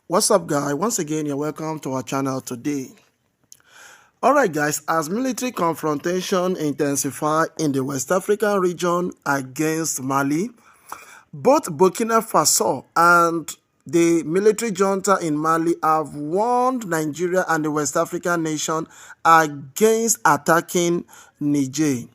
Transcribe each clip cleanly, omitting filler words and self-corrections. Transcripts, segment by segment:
What's up, guys? Once again, you're welcome to our channel today. All right, guys, as military confrontation intensify in the West African region against Mali, both Burkina Faso and the military junta in Mali have warned Nigeria and the West African nation against attacking Niger.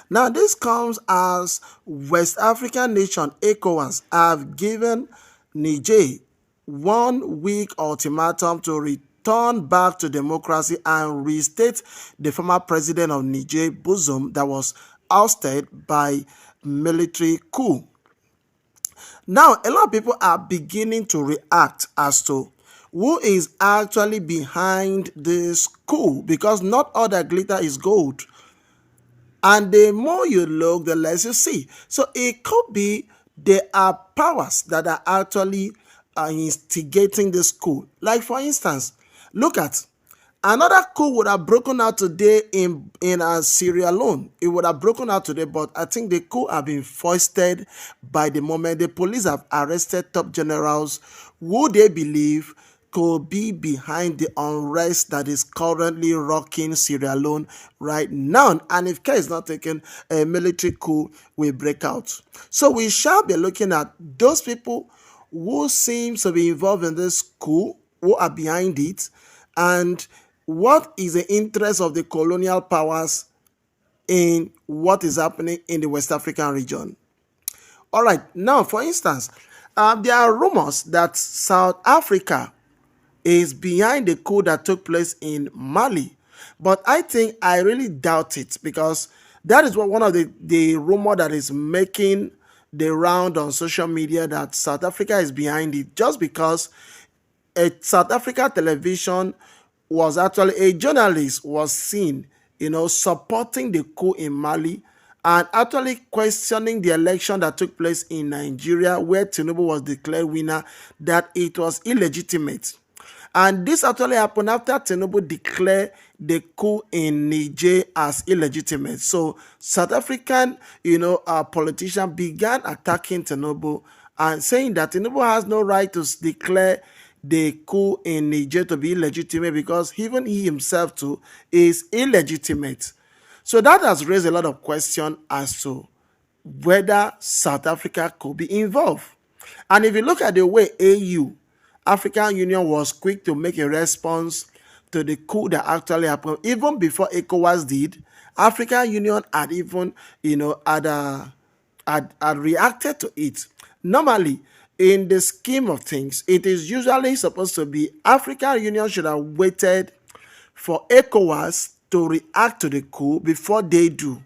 Now, this comes as West African nation ECOWAS have given Niger 1 week ultimatum to return back to democracy and restate the former president of Niger, Bazoum, that was ousted by military coup. Now, a lot of people are beginning to react as to who is actually behind this coup, because not all that glitter is gold. And the more you look, the less you see. So it could be there are powers that are actually instigating this coup. Like, for instance, look at another coup would have broken out today in Sierra Leone. It would have broken out today, but I think the coup have been foisted by the moment the police have arrested top generals who they believe could be behind the unrest that is currently rocking Sierra Leone right now. And if care is not taken, a military coup will break out. So we shall be looking at those people who seem to be involved in this coup, who are behind it, and what is the interest of the colonial powers in what is happening in the West African region. All right, now, for instance, there are rumors that South Africa is behind the coup that took place in Mali. But I really doubt it, because that is what one of the rumor that is making the round on social media, that South Africa is behind it, just because a South Africa television was actually, a journalist was seen, supporting the coup in Mali and actually questioning the election that took place in Nigeria, where Tinubu was declared winner, that it was illegitimate. And this actually happened after Tinubu declared the coup in Niger as illegitimate. So South African, politician began attacking Tinubu and saying that Tinubu has no right to declare the coup in Niger to be illegitimate, because even he himself too is illegitimate. So that has raised a lot of questions as to whether South Africa could be involved. And if you look at the way African Union was quick to make a response to the coup that actually happened, even before ECOWAS did, African Union had even, had reacted to it. Normally, in the scheme of things, it is usually supposed to be African Union should have waited for ECOWAS to react to the coup before they do.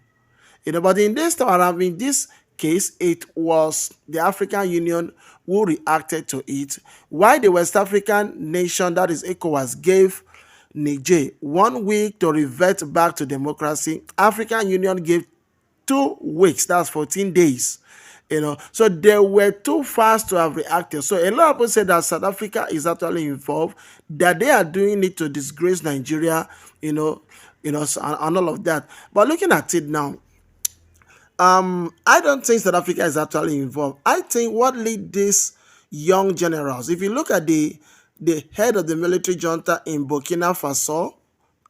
But in this time around, in this case, it was the African Union who reacted to it, while the West African nation, that is ECOWAS, gave Niger 1 week to revert back to democracy. African Union gave 2 weeks, that's 14 days. So they were too fast to have reacted. So a lot of people say that South Africa is actually involved, that they are doing it to disgrace Nigeria, and all of that. But looking at it now, I don't think South Africa is actually involved. I think what lead these young generals, if you look at the head of the military junta in Burkina Faso,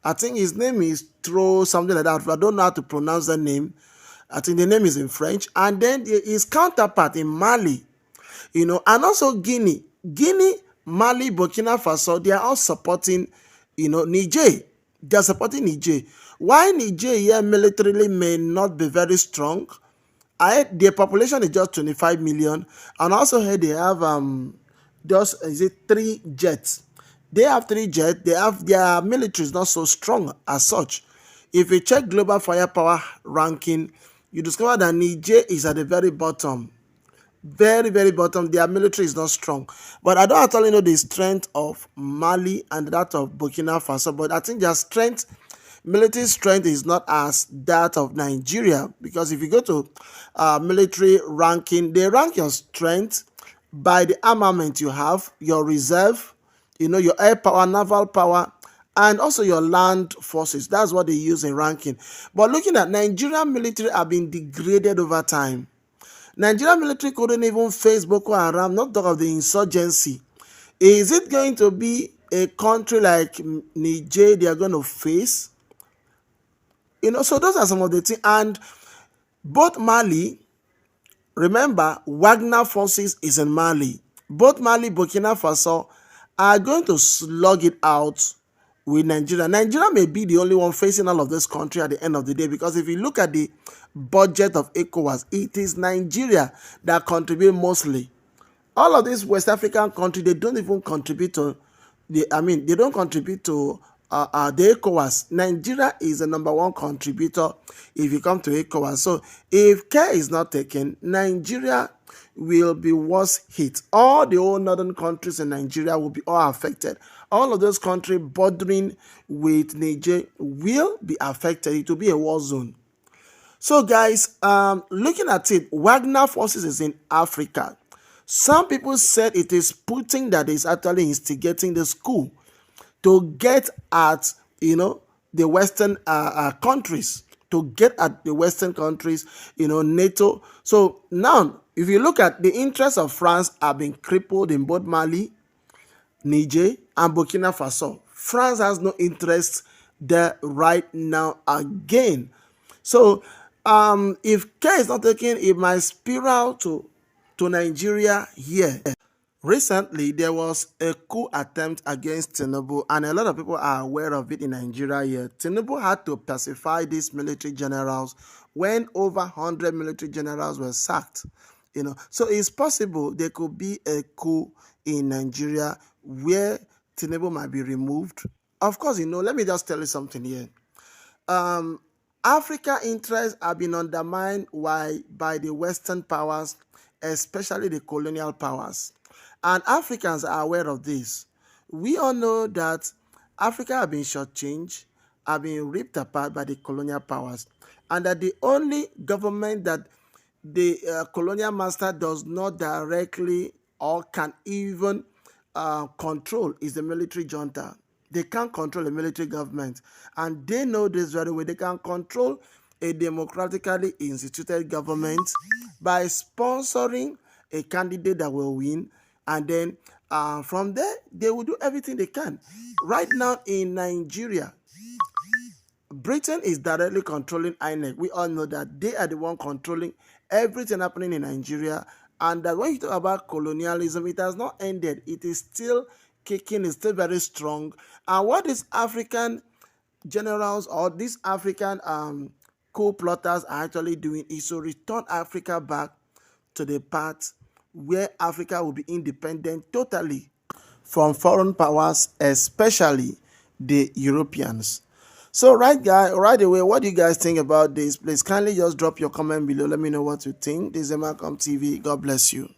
I think his name is Tro, something like that. I don't know how to pronounce the name. I think the name is in French. And then his counterpart in Mali, and also Guinea, Mali, Burkina Faso, they are all supporting, Niger. They are supporting Niger. Why Niger here militarily may not be very strong, their population is just 25 million, and also here they have just 3 jets. They have 3 jets. They have their military is not so strong as such. If you check global firepower ranking, you discover that Niger is at the very bottom. Very, very bottom. Their military is not strong. But I don't actually know the strength of Mali and that of Burkina Faso. But I think their strength, military strength, is not as that of Nigeria. Because if you go to military ranking, they rank your strength by the armament you have, your reserve, your air power, naval power, and also your land forces. That's what they use in ranking. But looking at Nigerian military have been degraded over time. Nigerian military couldn't even face Boko Haram, not talk of the insurgency. Is it going to be a country like Niger they are going to face? So those are some of the things. And both Mali, remember, Wagner forces is in Mali. Both Mali, Burkina Faso are going to slug it out with Nigeria. Nigeria may be the only one facing all of this country at the end of the day, because if you look at the budget of ECOWAS, it is Nigeria that contribute mostly. All of these West African countries, they don't even contribute to they don't contribute to the ECOWAS. Nigeria is the number one contributor if you come to ECOWAS. So if care is not taken, Nigeria will be worse hit. All the old northern countries in Nigeria will be all affected. All of those countries bordering with Niger will be affected. It will be a war zone. So guys, looking at it, Wagner forces is in Africa. Some people said it is Putin that is actually instigating the coup to get at, the Western countries, to get at the Western countries, NATO. So now, if you look at the interests of France have been crippled in both Mali, Niger, and Burkina Faso. France has no interest there right now again. So if care is not taken, it might spiral to Nigeria here. Recently, there was a coup attempt against Tinubu, and a lot of people are aware of it in Nigeria here. Tinubu had to pacify these military generals when over 100 military generals were sacked. So it's possible there could be a coup in Nigeria where Tinubu might be removed. Of course, let me just tell you something here. Africa interests have been undermined by the Western powers, especially the colonial powers. And Africans are aware of this. We all know that Africa has been shortchanged, have been ripped apart by the colonial powers, and that the only government that the colonial master does not directly or can even control is the military junta. They can't control a military government, and they know this very well. They can control a democratically instituted government by sponsoring a candidate that will win, and then from there they will do everything they can. Right now in Nigeria, Britain is directly controlling INEC. We all know that they are the one controlling everything happening in Nigeria. And that when you talk about colonialism, it has not ended. It is still kicking, it's still very strong. And what these African generals or these African coup plotters are actually doing is to return Africa back to the path where Africa will be independent totally from foreign powers, especially the Europeans. So right away, what do you guys think about this? Please kindly just drop your comment below. Let me know what you think. This is Malcolm TV. God bless you.